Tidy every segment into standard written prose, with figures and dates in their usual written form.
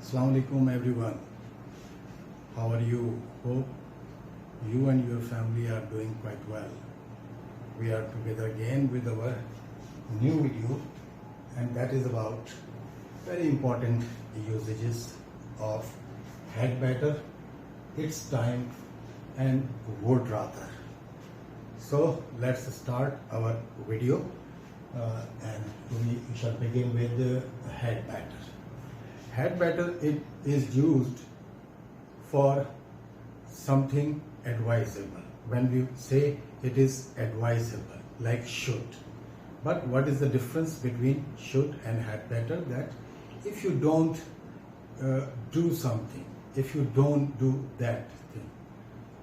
Assalamu alaikum everyone. How are you? Hope you and your family are doing quite well. We are together again with our new video, and that is about very important usages of head batter, its time and would rather. So let's start our video and we shall begin with the head batter. Head batter, it is used for something advisable. When we say it is advisable, like should. But what is the difference between should and head batter? That if you don't do something, if you don't do that thing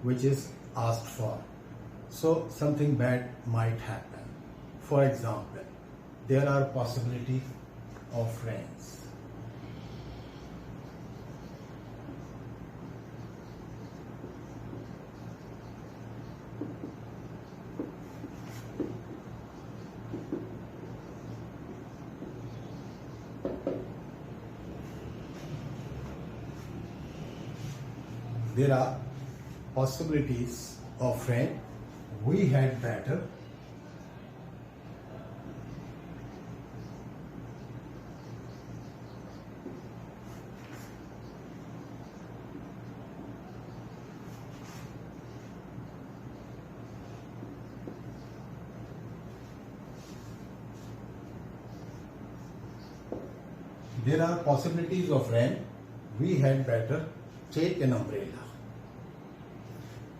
which is asked for, so something bad might happen. For example, there are possibilities of rains. There are possibilities of rain. We had better there are possibilities of rain. We had better take an umbrella.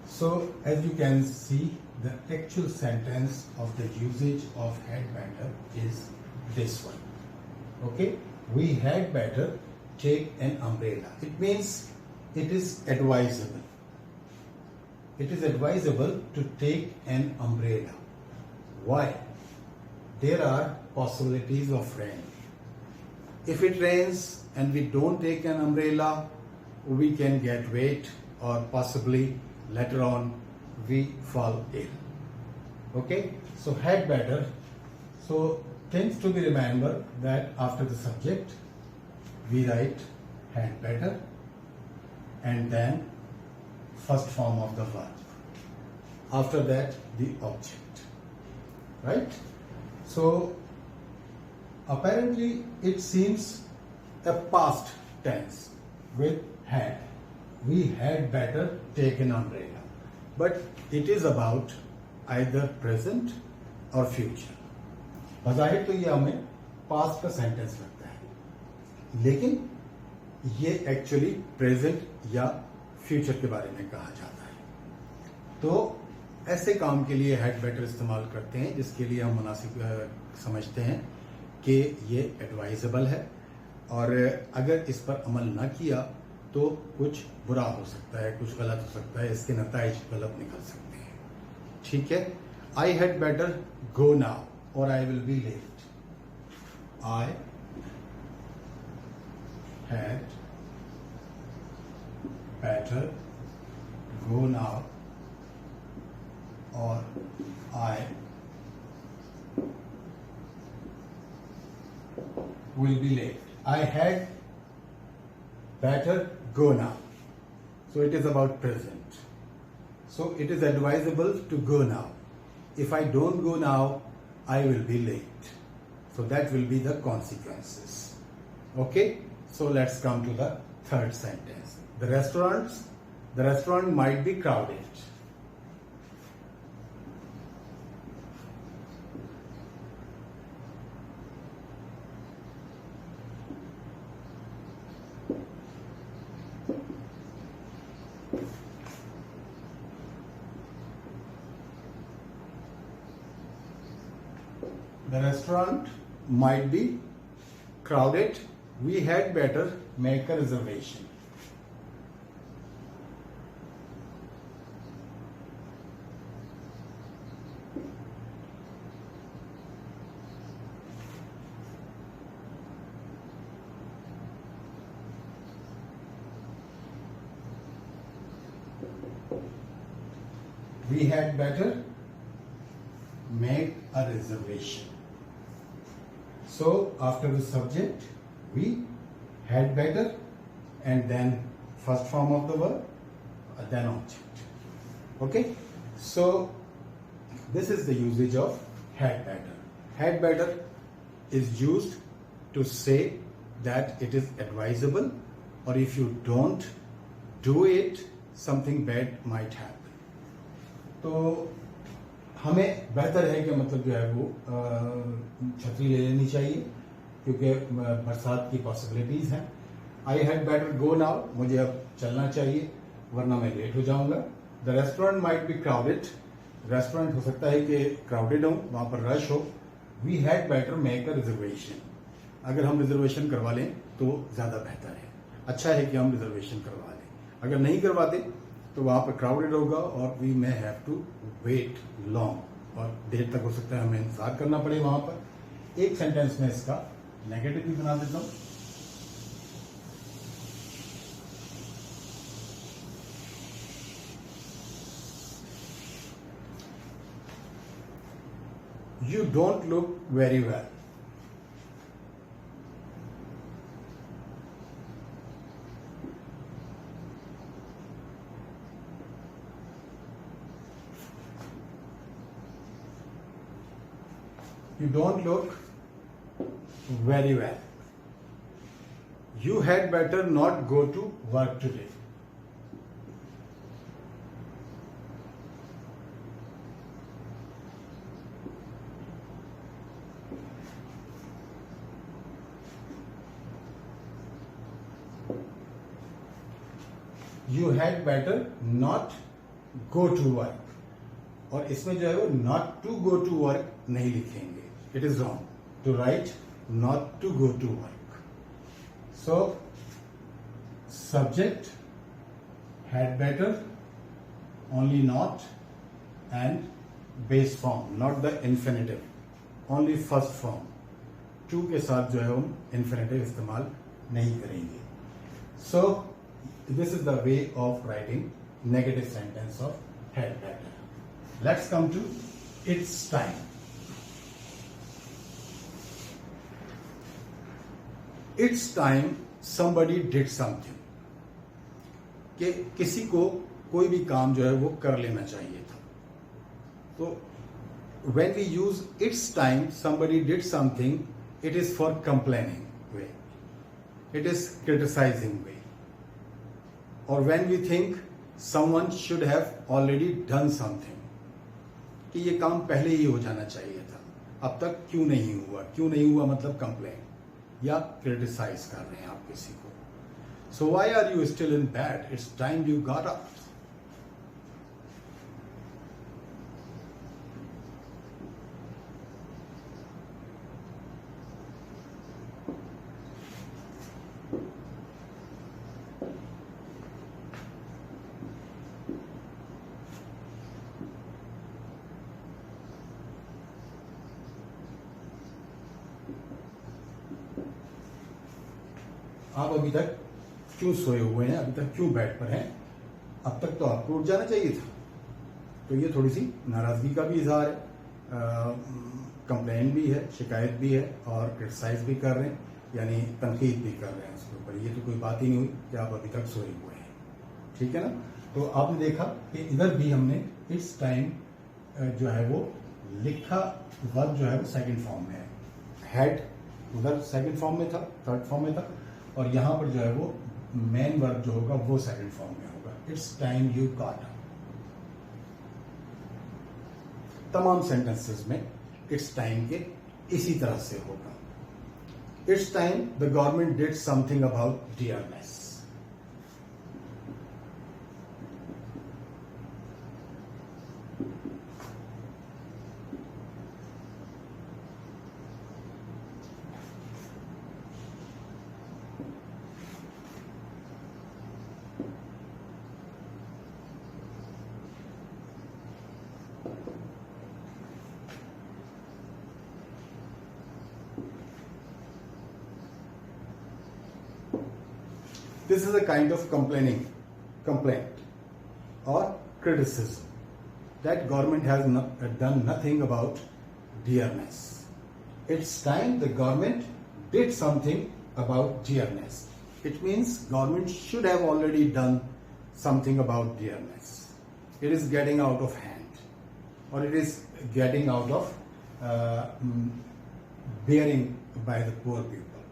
So as you can see, the actual sentence of the usage of had better is this one. Okay, we had better take an umbrella. It means it is advisable. It is advisable to take an umbrella. Why? There are possibilities of rain. If it rains and we don't take an umbrella, we can get wet or possibly later on we fall ill. Okay, so had better. So things to be remembered that after the subject we write had better and then first form of the verb. After that the object. Right? So apparently it seems a past tense with had. We had better take an umbrella. But it is about either present or future. बज़ाहिर तो ये हमें past का sentence लगता है, लेकिन ये actually present या फ्यूचर के बारे में कहा जाता है. तो ऐसे काम के लिए हैड बेटर इस्तेमाल करते हैं जिसके लिए हम मुनासिब समझते हैं कि ये एडवाइजेबल है और अगर इस पर अमल ना किया तो कुछ बुरा हो सकता है, कुछ गलत हो सकता है, इसके नताइज गलत निकल सकते हैं. ठीक है. I had better go now और I will be late. I had better go now और I will be late. I had better go now. So it is about present. So it is advisable to go now. If I don't go now, I will be late. So that will be the consequences. Okay? So let's come to the third sentence. The restaurant might be crowded. The restaurant might be crowded. We had better make a reservation. We had better make a reservation. So after the subject, we had better and then first form of the verb, then object. Okay, so this is the usage of had better. Had better is used to say that it is advisable, or if you don't do it, something bad might happen. तो हमें बेहतर है कि मतलब जो है वो छतरी ले लेनी चाहिए, क्योंकि बरसात की पॉसिबिलिटीज हैं. आई हैड बेटर गो नाउ, मुझे अब चलना चाहिए वरना मैं लेट हो जाऊंगा. The restaurant might be crowded, restaurant हो सकता है कि क्राउडेड हो, वहां पर रश हो. We had better make a reservation, अगर हम रिजर्वेशन करवा लें तो ज्यादा बेहतर है. अच्छा है कि हम रिजर्वेशन करवा लें. अगर नहीं करवाते तो वहां पर क्राउडेड होगा और we may have to wait long, और देर तक हो सकता है हमें इंतजार करना पड़े वहां पर. एक सेंटेंस में इसका नेगेटिव भी बना देता हूं. You don't look very well. You don't look very well. You had better not go to work today. You had better not go to work. और इसमें जो है वो not to go to work नहीं लिखेंगे. It is wrong to write not to go to work. So subject had better, only not, and base form, not the infinitive, only first form. To के साथ जो है हम infinitive इस्तेमाल नहीं करेंगे. So this is the way of writing negative sentence of had better. Let's come to it's time. It's time somebody did something. कि किसी को कोई भी काम जो है वो कर लेना चाहिए था. तो when we use it's time somebody did something, it is for complaining way. It is criticizing way. Or when we think someone should have already done something, कि ये काम पहले ही हो जाना चाहिए था, अब तक क्यों नहीं हुआ. क्यों नहीं हुआ मतलब कंप्लेन या क्रिटिसाइज कर रहे हैं आप किसी को. So why are you still in bed, it's time you got up. आप अभी तक क्यों सोए हुए हैं, अभी तक क्यों बेड पर हैं, अब तक तो आपको उठ जाना चाहिए था. तो ये थोड़ी सी नाराजगी का भी इजहार है, कंप्लेन भी है, शिकायत भी है, और क्रिटिसाइज भी कर रहे हैं, यानी तनकीद भी कर रहे हैं उसके ऊपर. ये तो कोई बात ही नहीं हुई कि आप अभी तक सोए हुए हैं. ठीक है ना. तो आपने देखा कि इधर भी हमने इट्स टाइम जो है वो लिखा वर्ब जो है वो सेकंड फॉर्म में है. हैड उधर सेकंड फॉर्म में था, थर्ड फॉर्म में था, और यहां पर जो है वो मेन वर्ब जो होगा वो सेकंड फॉर्म में होगा. It's time you got up. तमाम सेंटेंसेस में इट्स टाइम के इसी तरह से होगा. It's time the government did something about dearness. This is a kind of complaint or criticism that government has done nothing about dearness. It's time the government did something about dearness. it means government should have already done something about dearness. It is getting out of hand, or it is getting out of bearing by the poor people,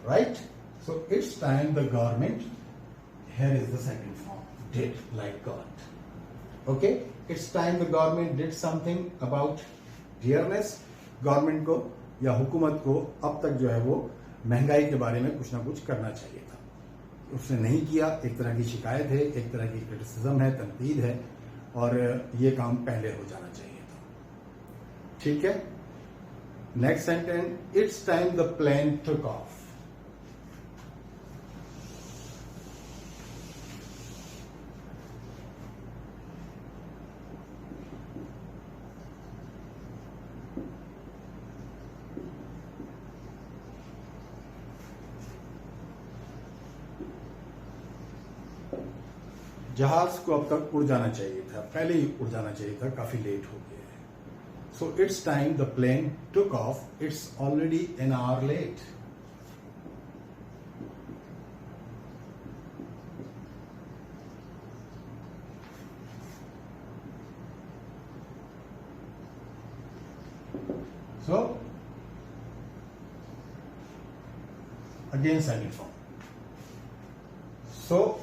right? So it's time the government, here is the second form, did like God. Okay, it's time the government did something about dearness. Government को या हुकूमत को अब तक जो है वो महंगाई के बारे में कुछ ना कुछ करना चाहिए था, उसने नहीं किया. एक तरह की शिकायत है, एक तरह की क्रिटिसिज्म है, तनकीद है, और ये काम पहले हो जाना चाहिए था. ठीक है. Next sentence, it's time the plane took off. जहाज को अब तक उड़ जाना चाहिए था, पहले ही उड़ जाना चाहिए था, काफी लेट हो गया है. So it's time the plane took off. It's already an hour late. So again second form. So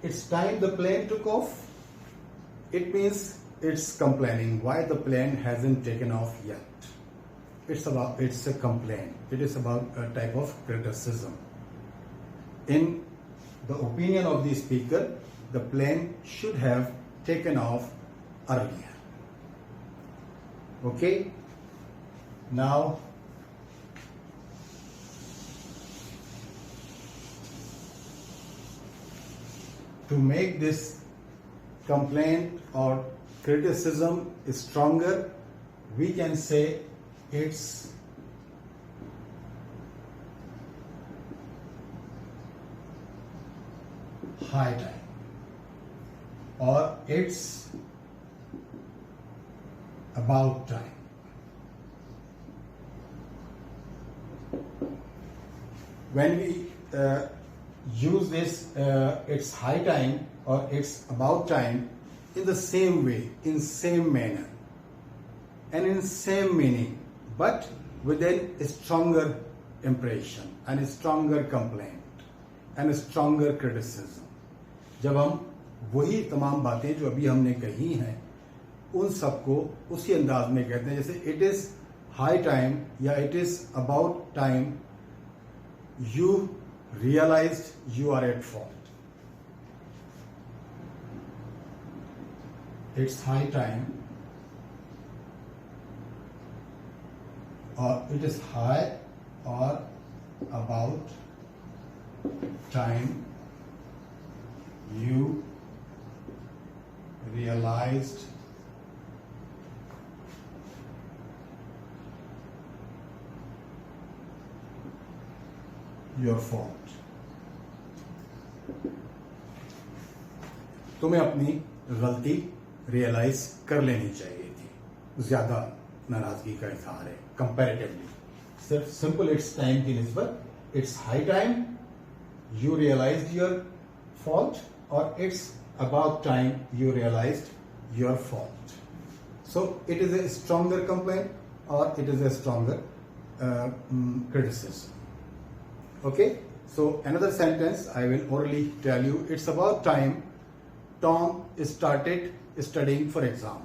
it's time the plane took off. It means it's complaining why the plane hasn't taken off yet. It's a complaint. It is about a type of criticism. In the opinion of the speaker, the plane should have taken off earlier. Okay? Now to make this complaint or criticism stronger, we can say it's high time, or it's about time. When we use this it's high time or it's about time in the same way, in same manner, and in same meaning, but with a stronger impression and a stronger complaint and a stronger criticism. जब हम वही तमाम बातें जो अभी हमने कही हैं उन सबको उसी अंदाज में कहते हैं, जैसे it is high time या it is about time you realized you are at fault. It's high time, or it is high or about time you realized your fault. तुम्हें अपनी गलती रियलाइज कर लेनी चाहिए थी. ज्यादा नाराजगी का इजहार है कंपैरेटिवली. सिर्फ सिंपल इट्स टाइम की निस्बत it's high time you realised your fault, और it's about time you realised your fault. So it is a stronger complaint और it is a stronger criticism. Okay, so another sentence I will orally tell you. It's about time Tom started studying for exam.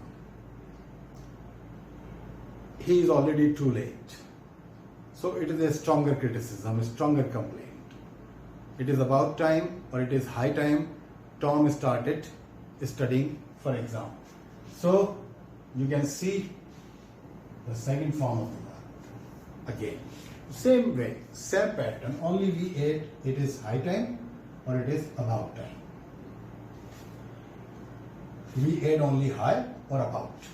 He is already too late. So it is a stronger criticism, a stronger complaint. It is about time or it is high time Tom started studying for exam. So you can see the second form of the verb again. Same way, same pattern, only we add it is high time or it is about time. We add only high or about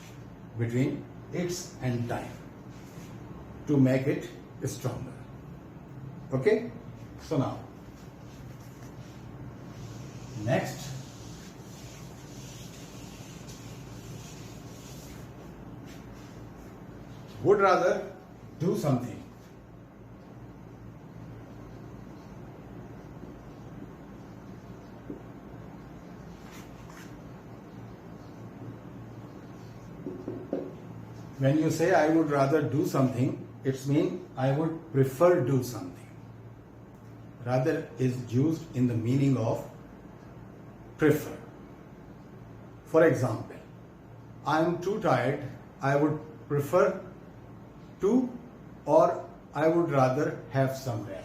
between its and time to make it stronger. Okay? So now, next, would rather do something When you say I would rather do something, it's mean I would prefer do something. Rather is used in the meaning of prefer. For example, I am too tired, I would prefer to, or I would rather have some rest.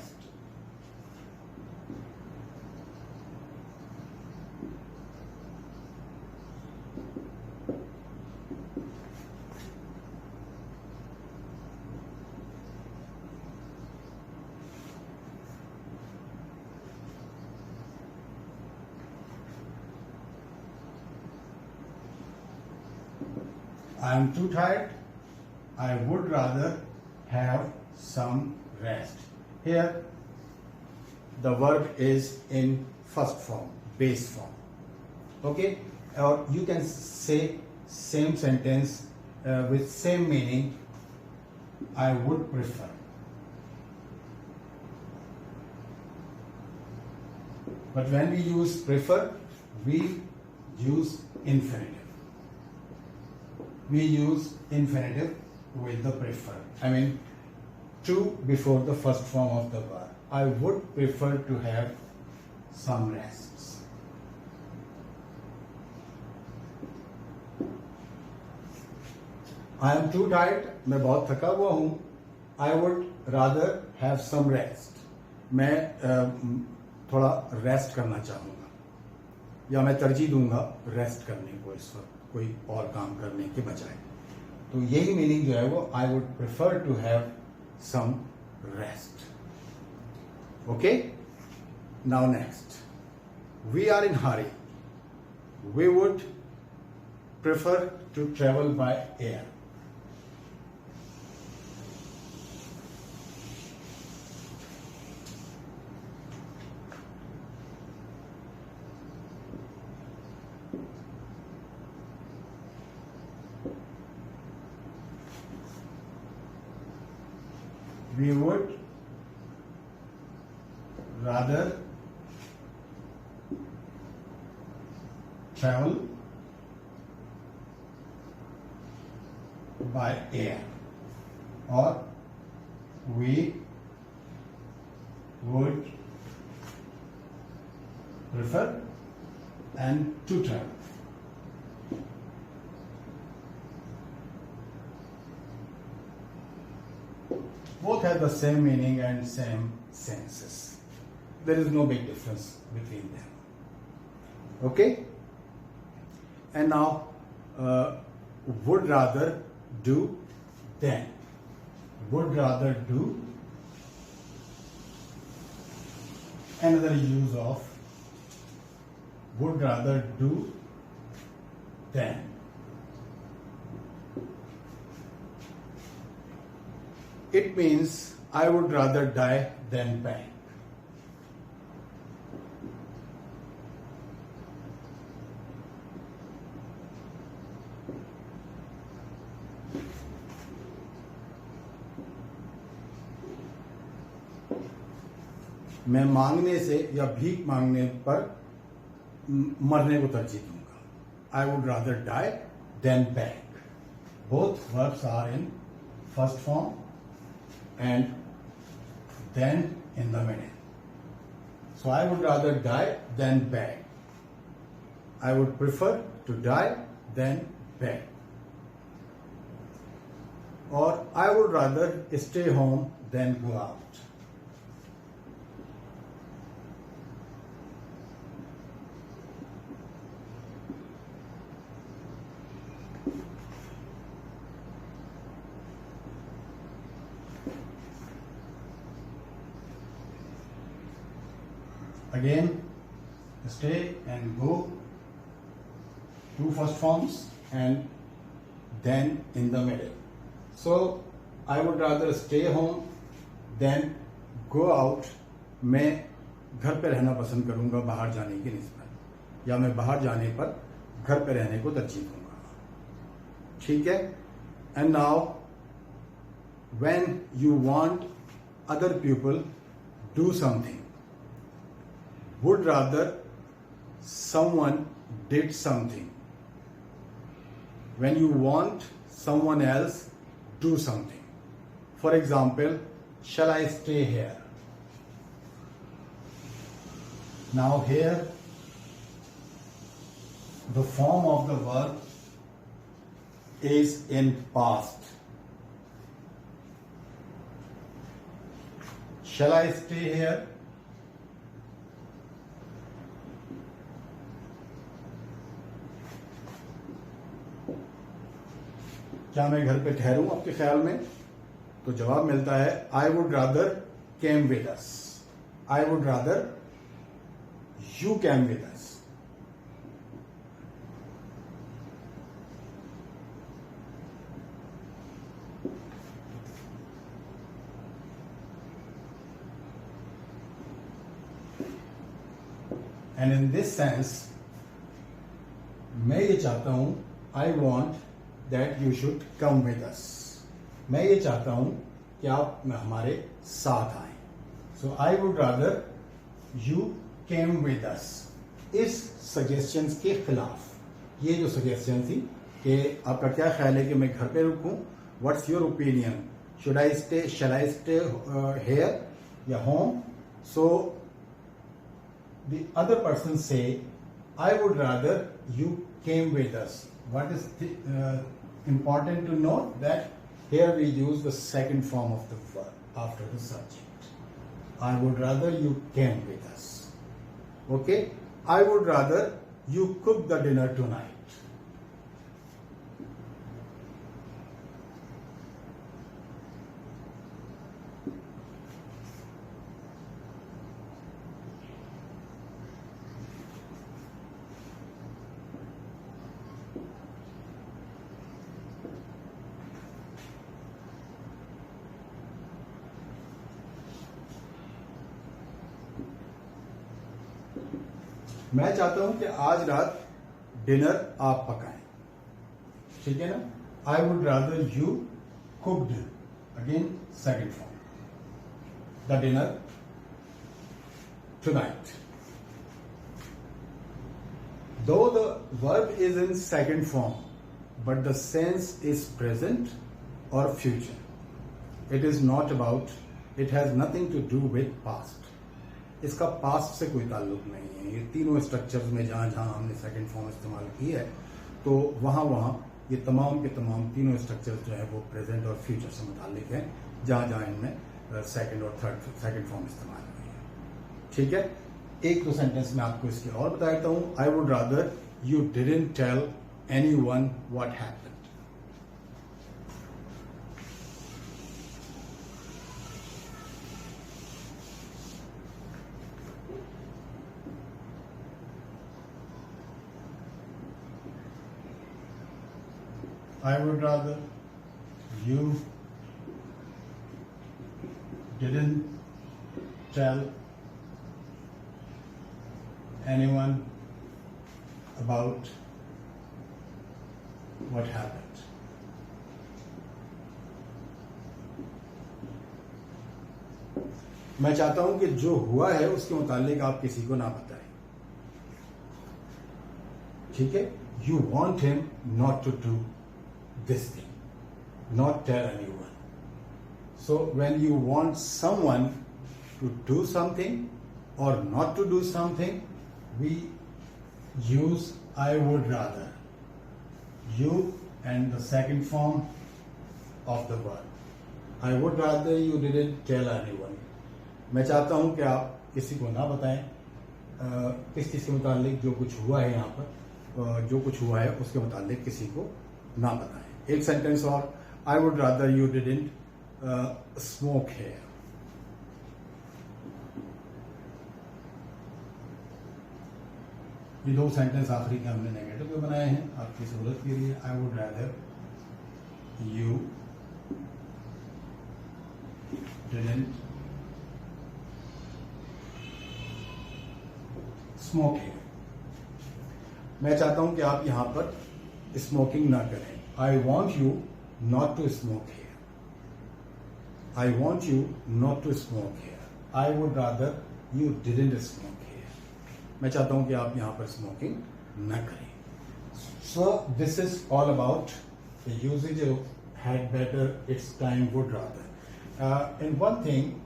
I am too tired, I would rather have some rest. Here the verb is in first form, base form. Okay, or you can say same sentence with same meaning, I would prefer. But when we use prefer, we use infinitive. We use infinitive with the prefer. I mean, to before the first form of the verb. I would prefer to have some rests. I am too tired. मैं बहुत थका हुआ हूँ. I would rather have some rest. मैं थोड़ा rest करना चाहूँगा, या मैं तरजीह दूंगा रेस्ट करने को इस वक्त कोई और काम करने के बजाय. तो यही मीनिंग जो है वो I would prefer to have some rest. Okay, now next, we are in hurry. We would prefer to travel by air. We would rather travel by air, or we would prefer and to travel. Both have the same meaning and same senses. There is no big difference between them. Okay? And now, would rather do than. Would rather do. Another use of would rather do than. It means I would rather die than beg. मैं मांगने से या भीख मांगने पर मरने को तरजीह दूंगा. I would rather die than beg. Both verbs are in first form and then in the middle. So I would rather die than beg. I would prefer to die than beg. Or I would rather stay home than go out. Again, stay and go, two first forms and then in the middle. So I would rather stay home than go out. मैं घर पे रहना पसंद करूंगा बाहर जाने की निस्बत, या मैं बाहर जाने पर घर पे रहने को तरजीह दूंगा. ठीक है? And now, when you want other people do something, would rather someone did something. When you want someone else do something. For example, shall I stay here? Now here the form of the verb is in past. Shall I stay here? क्या मैं घर पे ठहरूं आपके ख्याल में? तो जवाब मिलता है I would rather came with us. I would rather you came with us. And in this sense मैं ये चाहता हूं, I want that you should come with us. मैं ये चाहता हूं कि आप हमारे साथ आए. So I would rather you came with us. इस सजेशंस के खिलाफ ये जो सजेशन थी कि आपका क्या ख्याल है कि मैं घर पे रुकूं, what's your opinion, should I stay, shall I stay here या home. So the other person say I would rather you came with us. What is important to note that here we use the second form of the verb after the subject. I would rather you came with us. Okay, I would rather you cook the dinner tonight. मैं चाहता हूं कि आज रात dinner आप पकाएं. ठीक है ना? I would rather you cooked, again second form, the dinner tonight. Though the verb is in second form but the sense is present और future. It is not about, it has nothing to do with past. इसका past से कोई ताल्लुक नहीं है. ये तीनों structures में जहां जहां हमने सेकंड फॉर्म इस्तेमाल की है तो वहां वहां ये तमाम के तमाम तीनों स्ट्रक्चर्स जो है वो प्रेजेंट और फ्यूचर से मुताल्लिक हैं जहां जहां इनमें सेकंड और थर्ड सेकंड फॉर्म इस्तेमाल हुई है. ठीक है, एक दो सेंटेंस में आपको इसके और बता देता हूं. I would rather you didn't tell anyone what happened. I would rather you didn't tell anyone about what happened. मैं चाहता हूं कि जो हुआ है उसके मुतालिक आप किसी को ना बताएं. ठीक है? You want him not to do this thing, not tell anyone. So when you want someone to do something or not to do something, we use I would rather. You and the second form of the verb. I would rather you didn't tell anyone. मैं चाहता हूं कि आप किसी को ना बताएं किस चीज के मुतालिक जो कुछ हुआ है यहाँ पर, जो कुछ हुआ है उसके मुतालिक किसी को ना बताएं. एक सेंटेंस और, I would rather you didn't smoke here. ये दो सेंटेंस आखिरी के हमने नेगेटिव में बनाए हैं आपकी सहूलत के लिए. I would rather you didn't smoke here. मैं चाहता हूं कि आप यहां पर स्मोकिंग ना करें. I want you not to smoke here. I want you not to smoke here. I would rather you didn't smoke here. मैं चाहता हूं कि आप यहां पर स्मोकिंग न करें. So this is all about the usage of had better, its time, would rather. And one thing,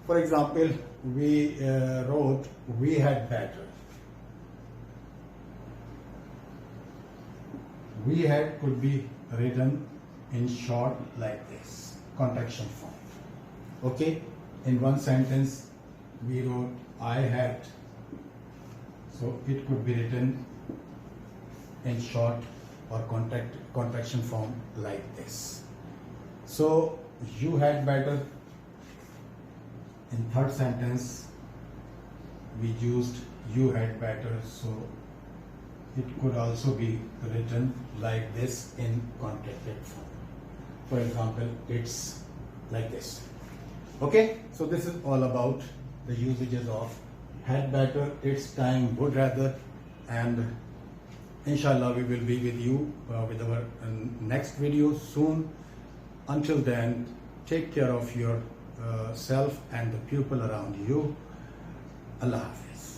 for example, we wrote we had better. We had could be written in short like this, contraction form. Okay, in one sentence we wrote I had, so it could be written in short or contraction form like this. So you had better, in third sentence we used you had better, so it could also be written like this in contracted form. For example, it's like this. Okay, so this is all about the usages of had better, its time, would rather, and inshallah we will be with you with our next video soon. Until then, take care of your self and the people around you. Allah Hafiz.